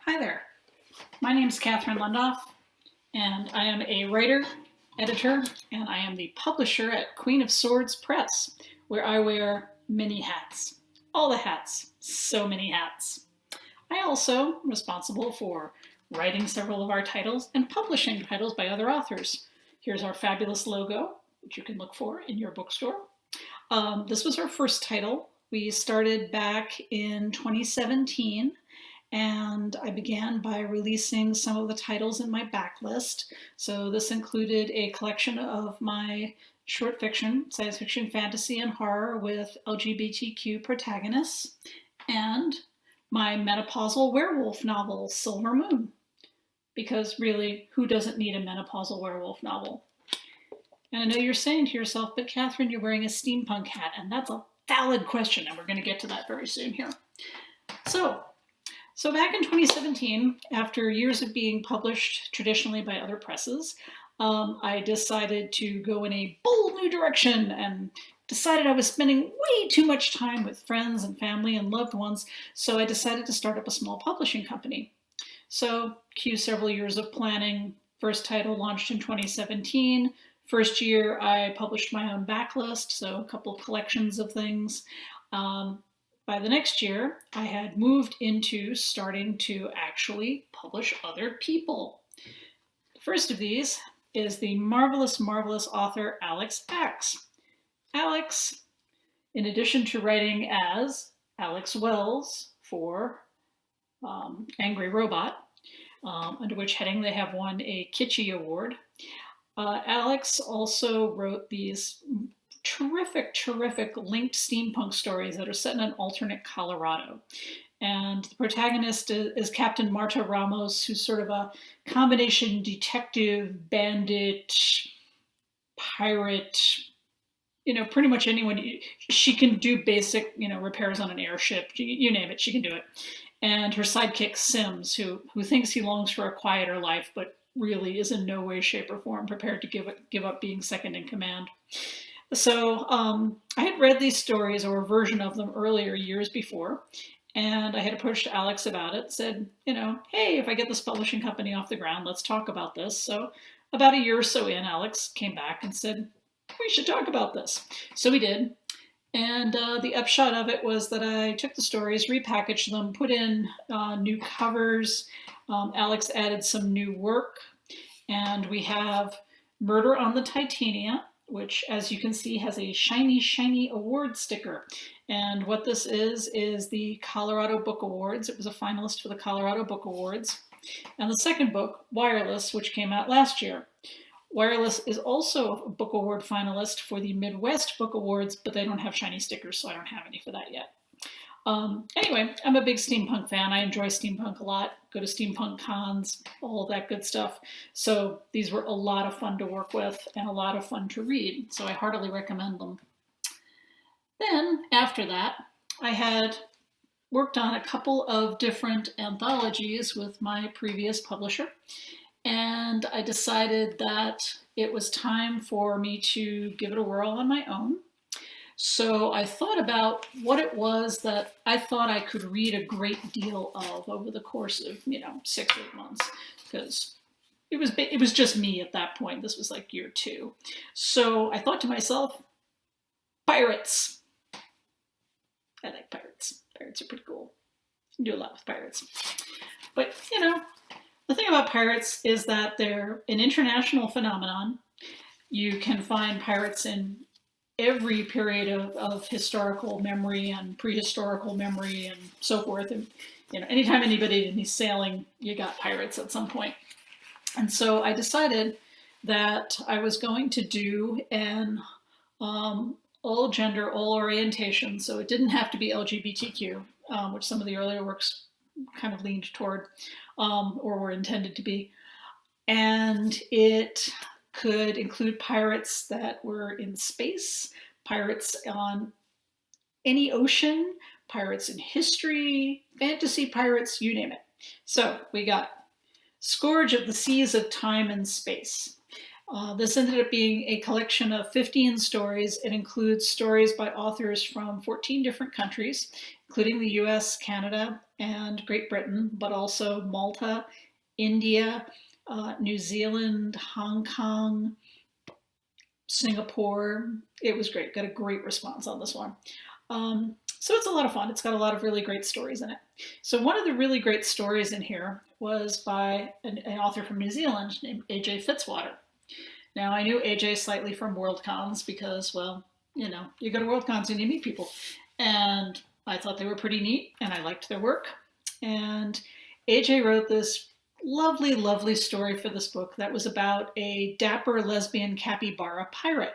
Hi there. My name is Catherine Lundoff, and I am a writer, editor, and I am the publisher at Queen of Swords Press, where I wear many hats. All the hats. So many hats. I also am responsible for writing several of our titles and publishing titles by other authors. Here's our fabulous logo, which you can look for in your bookstore. This was our first title. We started back in 2017. And I began by releasing some of the titles in my backlist. So this included a collection of my short fiction, science fiction, fantasy, and horror with LGBTQ protagonists, and my menopausal werewolf novel, Silver Moon. Because really, who doesn't need a menopausal werewolf novel? And I know you're saying to yourself, but Catherine, you're wearing a steampunk hat, and that's a valid question, and we're going to get to that very soon here. So back in 2017, after years of being published traditionally by other presses, I decided to go in a bold new direction and decided I was spending way too much time with friends and family and loved ones, so I decided to start up a small publishing company. So, cue several years of planning. First title launched in 2017. First year, I published my own backlist, so a couple of collections of things. By the next year, I had moved into starting to actually publish other people. The first of these is the marvelous, marvelous author Alex X. Alex, in addition to writing as Alex Wells for Angry Robot, under which heading they have won a Kitschy Award, Alex also wrote these terrific linked steampunk stories that are set in an alternate Colorado. And the protagonist is Captain Marta Ramos, who's sort of a combination detective, bandit, pirate, pretty much anyone. She can do basic, repairs on an airship. You name it, she can do it. And her sidekick, Sims, who thinks he longs for a quieter life, but really is in no way, shape, or form prepared to give up being second in command. So I had read these stories or a version of them earlier, years before, and I had approached Alex about it, said, hey, if I get this publishing company off the ground, let's talk about this. So about a year or so in, Alex came back and said, we should talk about this. So we did. And the upshot of it was that I took the stories, repackaged them, put in new covers. Alex added some new work, and we have Murder on the Titania, which, as you can see, has a shiny award sticker. And what this is the Colorado Book Awards. It was a finalist for the Colorado Book Awards. And the second book, Wireless, which came out last year. Wireless is also a book award finalist for the Midwest Book Awards, but they don't have shiny stickers, so I don't have any for that yet. Anyway, I'm a big steampunk fan. I enjoy steampunk a lot, go to steampunk cons, all that good stuff. So these were a lot of fun to work with and a lot of fun to read, so I heartily recommend them. Then, after that, I had worked on a couple of different anthologies with my previous publisher, and I decided that it was time for me to give it a whirl on my own. So I thought about what it was that I thought I could read a great deal of over the course of, 6 or 8 months, because it was just me at that point. This was like year 2. So I thought to myself, pirates. I like pirates. Pirates are pretty cool. You can do a lot with pirates. But, the thing about pirates is that they're an international phenomenon. You can find pirates in every period of historical memory and prehistorical memory and so forth. And, anytime anybody is sailing, you got pirates at some point. And so I decided that I was going to do an all gender, all orientation. So it didn't have to be LGBTQ, which some of the earlier works kind of leaned toward or were intended to be. And it could include pirates that were in space, pirates on any ocean, pirates in history, fantasy pirates, you name it. So we got Scourge of the Seas of Time and Space. This ended up being a collection of 15 stories. It includes stories by authors from 14 different countries, including the US, Canada, and Great Britain, but also Malta, India, New Zealand, Hong Kong, Singapore. It was great. Got a great response on this one. So it's a lot of fun. It's got a lot of really great stories in it. So one of the really great stories in here was by an author from New Zealand named AJ Fitzwater. Now, I knew AJ slightly from Worldcons because, well, you know, you go to Worldcons and you meet people. And I thought they were pretty neat, and I liked their work. And AJ wrote this lovely, lovely story for this book that was about a dapper lesbian capybara pirate.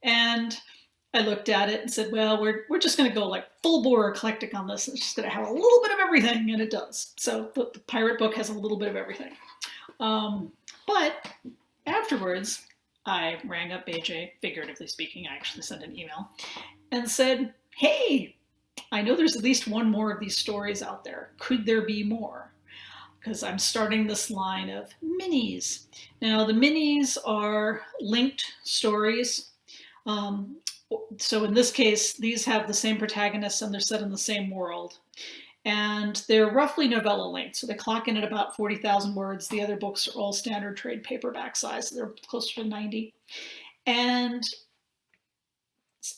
And I looked at it and said, well, we're just going to go like full bore eclectic on this. It's just going to have a little bit of everything, and it does. So the pirate book has a little bit of everything. But afterwards, I rang up AJ, figuratively speaking. I actually sent an email and said, hey, I know there's at least one more of these stories out there. Could there be more? Because I'm starting this line of minis. Now, the minis are linked stories. So in this case, these have the same protagonists and they're set in the same world. And they're roughly novella length, so they clock in at about 40,000 words. The other books are all standard trade paperback size, so they're closer to 90. And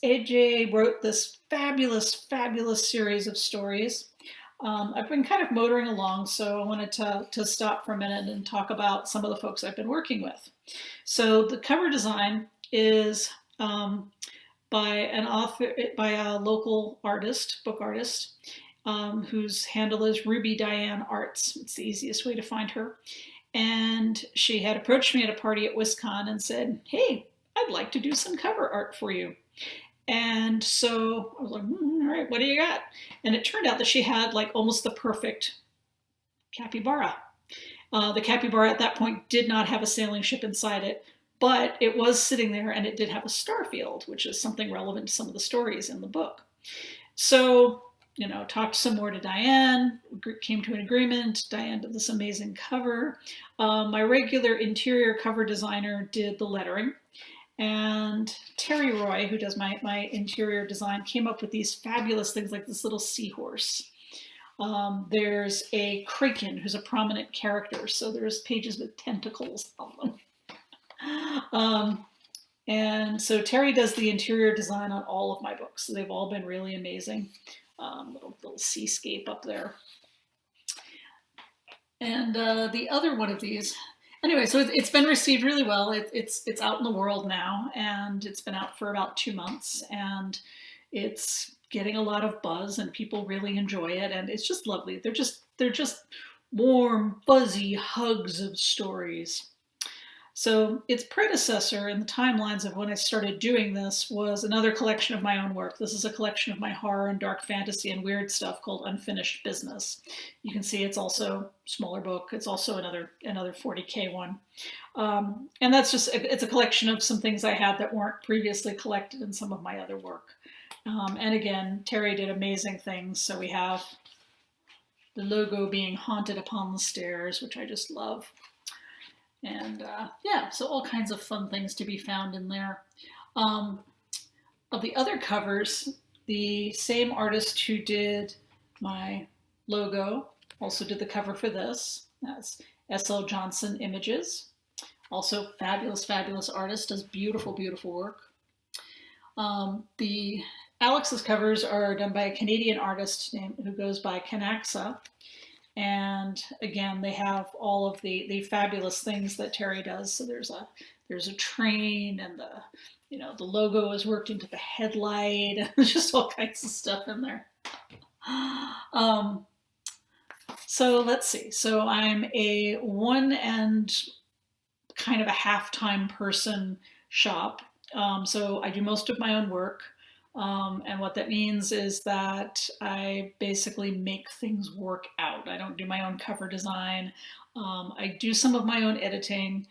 AJ wrote this fabulous, fabulous series of stories. I've been kind of motoring along, so I wanted to stop for a minute and talk about some of the folks I've been working with. So the cover design is by a local artist, book artist, whose handle is Ruby Diane Arts. It's the easiest way to find her. And she had approached me at a party at WisCon and said, hey, I'd like to do some cover art for you. And so I was like, all right, what do you got? And it turned out that she had like almost the perfect capybara. The capybara at that point did not have a sailing ship inside it, but it was sitting there and it did have a star field, which is something relevant to some of the stories in the book. So, you know, talked some more to Diane, came to an agreement. Diane did this amazing cover. My regular interior cover designer did the lettering. And Terry Roy, who does my interior design, came up with these fabulous things like this little seahorse. There's a kraken who's a prominent character, so there's pages with tentacles on them. And so Terry does the interior design on all of my books. So they've all been really amazing. Little seascape up there. And the other one of these, anyway, so it's been received really well. It's out in the world now, and it's been out for about 2 months, and it's getting a lot of buzz, and people really enjoy it, and it's just lovely. They're just warm, fuzzy hugs of stories. So its predecessor in the timelines of when I started doing this was another collection of my own work. This is a collection of my horror and dark fantasy and weird stuff called Unfinished Business. You can see it's also a smaller book. It's also another 40K one. And that's just, it's a collection of some things I had that weren't previously collected in some of my other work. And again, Terry did amazing things. So we have the logo being haunted upon the stairs, which I just love. And yeah, so all kinds of fun things to be found in there. Of the other covers, the same artist who did my logo also did the cover for this. That's S.L. Johnson Images. Also fabulous, fabulous artist, does beautiful, beautiful work. The Alex's covers are done by a Canadian artist who goes by Canaxa. And again, they have all of the fabulous things that Terry does. So there's a train, and the logo is worked into the headlight. There's just all kinds of stuff in there. So let's see. So I'm a one and kind of a half-time person shop. So I do most of my own work. And what that means is that I basically make things work out. I don't do my own cover design. I do some of my own editing.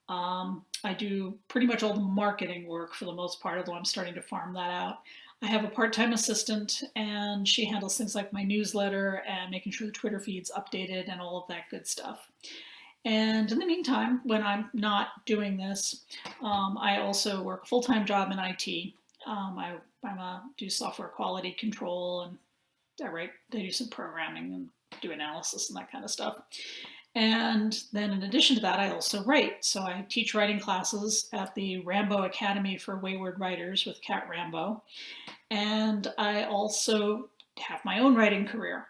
I do pretty much all the marketing work for the most part, although I'm starting to farm that out. I have a part-time assistant, and she handles things like my newsletter and making sure the Twitter feed's updated and all of that good stuff. And in the meantime, when I'm not doing this, I also work a full-time job in IT. I do software quality control and I do some programming and do analysis and that kind of stuff. And then in addition to that, I also write. So I teach writing classes at the Rambo Academy for Wayward Writers with Kat Rambo. And I also have my own writing career.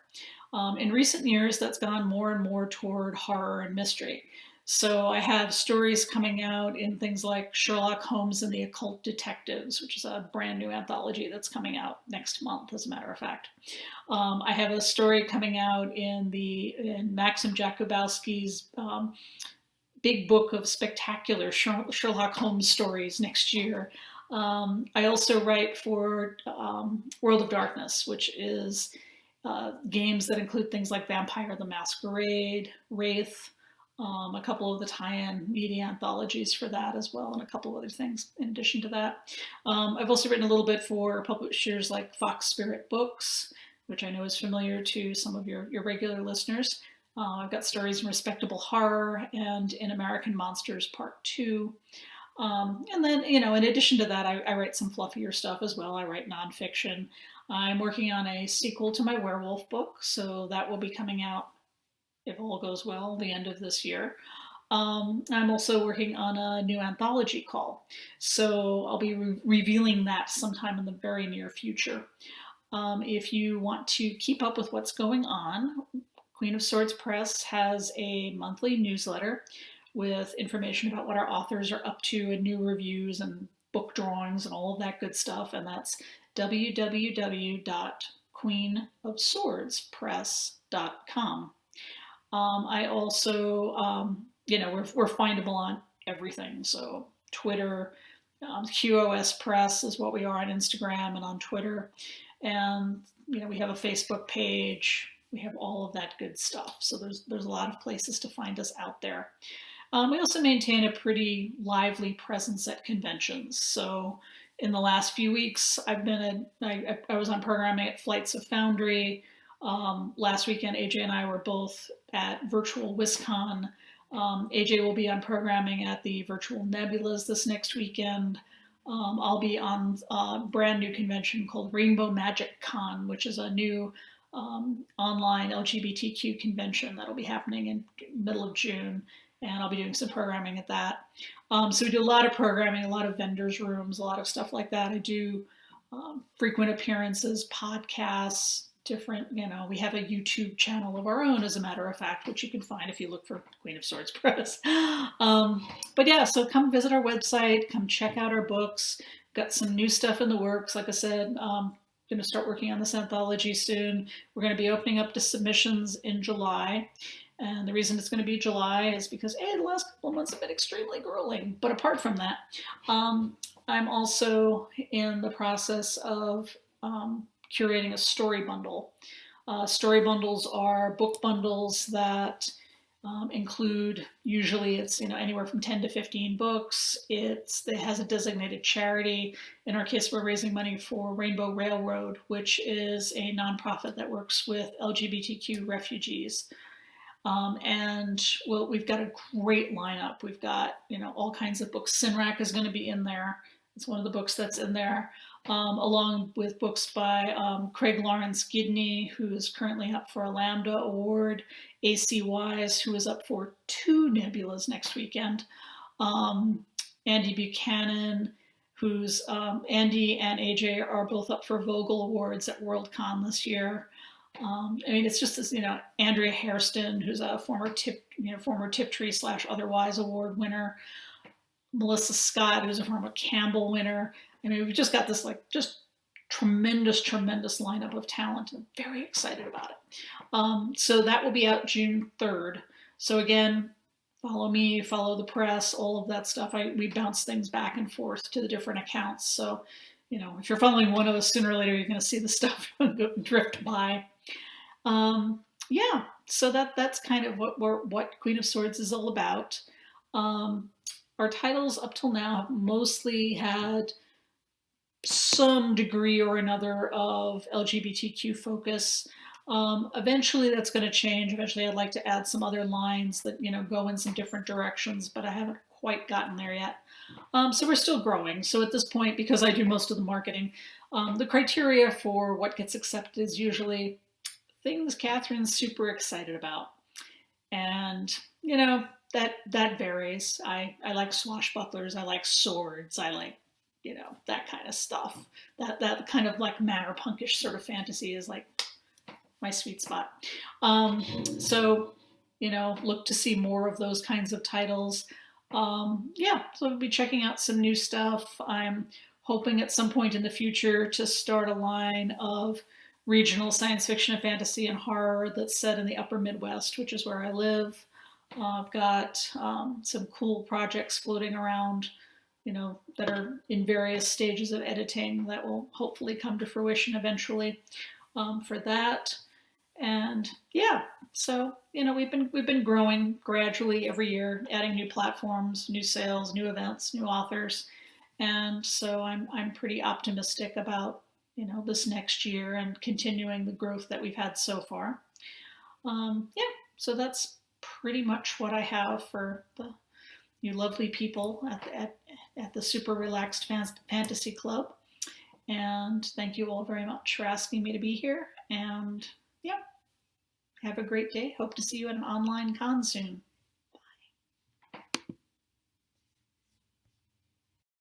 In recent years, that's gone more and more toward horror and mystery. So I have stories coming out in things like Sherlock Holmes and the Occult Detectives, which is a brand new anthology that's coming out next month, as a matter of fact. I have a story coming out in Maxim Jakubowski's big book of spectacular Sherlock Holmes stories next year. I also write for World of Darkness, which is games that include things like Vampire the Masquerade, Wraith, a couple of the tie-in media anthologies for that as well, and a couple of other things in addition to that. I've also written a little bit for publishers like Fox Spirit Books, which I know is familiar to some of your regular listeners. I've got stories in Respectable Horror and in American Monsters Part 2. And then, in addition to that, I write some fluffier stuff as well. I write nonfiction. I'm working on a sequel to my werewolf book, so that will be coming out, if all goes well, the end of this year. I'm also working on a new anthology call, so I'll be revealing that sometime in the very near future. If you want to keep up with what's going on, Queen of Swords Press has a monthly newsletter with information about what our authors are up to and new reviews and book drawings and all of that good stuff, and that's www.queenofswordspress.com. I also, we're findable on everything. So Twitter, QOS Press is what we are on Instagram and on Twitter. And, we have a Facebook page. We have all of that good stuff. So there's a lot of places to find us out there. We also maintain a pretty lively presence at conventions. So in the last few weeks, I was on programming at Flights of Foundry. Last weekend, AJ and I were both at Virtual WisCon. AJ will be on programming at the Virtual Nebulas this next weekend. I'll be on a brand new convention called Rainbow Magic Con, which is a new online LGBTQ convention that'll be happening in the middle of June. And I'll be doing some programming at that. So we do a lot of programming, a lot of vendors' rooms, a lot of stuff like that. I do frequent appearances, podcasts, different, we have a YouTube channel of our own, as a matter of fact, which you can find if you look for Queen of Swords Press. But yeah, so come visit our website, come check out our books. Got some new stuff in the works. Like I said, going to start working on this anthology soon. We're going to be opening up to submissions in July. And the reason it's going to be July is because, the last couple of months have been extremely grueling. But apart from that, I'm also in the process of curating a story bundle. Story bundles are book bundles that include, usually it's anywhere from 10 to 15 books. It has a designated charity. In our case, we're raising money for Rainbow Railroad, which is a nonprofit that works with LGBTQ refugees. We've got a great lineup. We've got, all kinds of books. Sinrak is going to be in there. It's one of the books that's in there, along with books by Craig Lawrence Gidney, who is currently up for a Lambda Award, A.C. Wise, who is up for 2 Nebulas next weekend, Andy Buchanan, who's Andy and AJ are both up for Vogel Awards at Worldcon this year. It's just this, Andrea Hairston, who's a former Tiptree/Otherwise Award winner. Melissa Scott, who's a former Campbell winner. We've just got this just tremendous lineup of talent. I'm very excited about it. So that will be out June 3rd. So again, follow me, follow the press, all of that stuff. We bounce things back and forth to the different accounts. So, if you're following one of us, sooner or later, you're going to see the stuff drift by. So that's kind of what Queen of Swords is all about. Our titles up till now have mostly had some degree or another of LGBTQ focus. Eventually that's going to change. Eventually I'd like to add some other lines that, go in some different directions, but I haven't quite gotten there yet. So we're still growing. So at this point, because I do most of the marketing, the criteria for what gets accepted is usually things Catherine's super excited about. And, that varies. I like swashbucklers. I like swords. I like, that kind of stuff. That kind of like manor punkish sort of fantasy is like my sweet spot. So, look to see more of those kinds of titles. So I'll be checking out some new stuff. I'm hoping at some point in the future to start a line of regional science fiction and fantasy and horror that's set in the upper Midwest, which is where I live. I've got some cool projects floating around, that are in various stages of editing that will hopefully come to fruition eventually for that. And so we've been growing gradually every year, adding new platforms, new sales, new events, new authors, and so I'm pretty optimistic about this next year and continuing the growth that we've had so far. So that's pretty much what I have for you lovely people at the Super Relaxed Fantasy Club. And thank you all very much for asking me to be here. And have a great day. Hope to see you at an online con soon.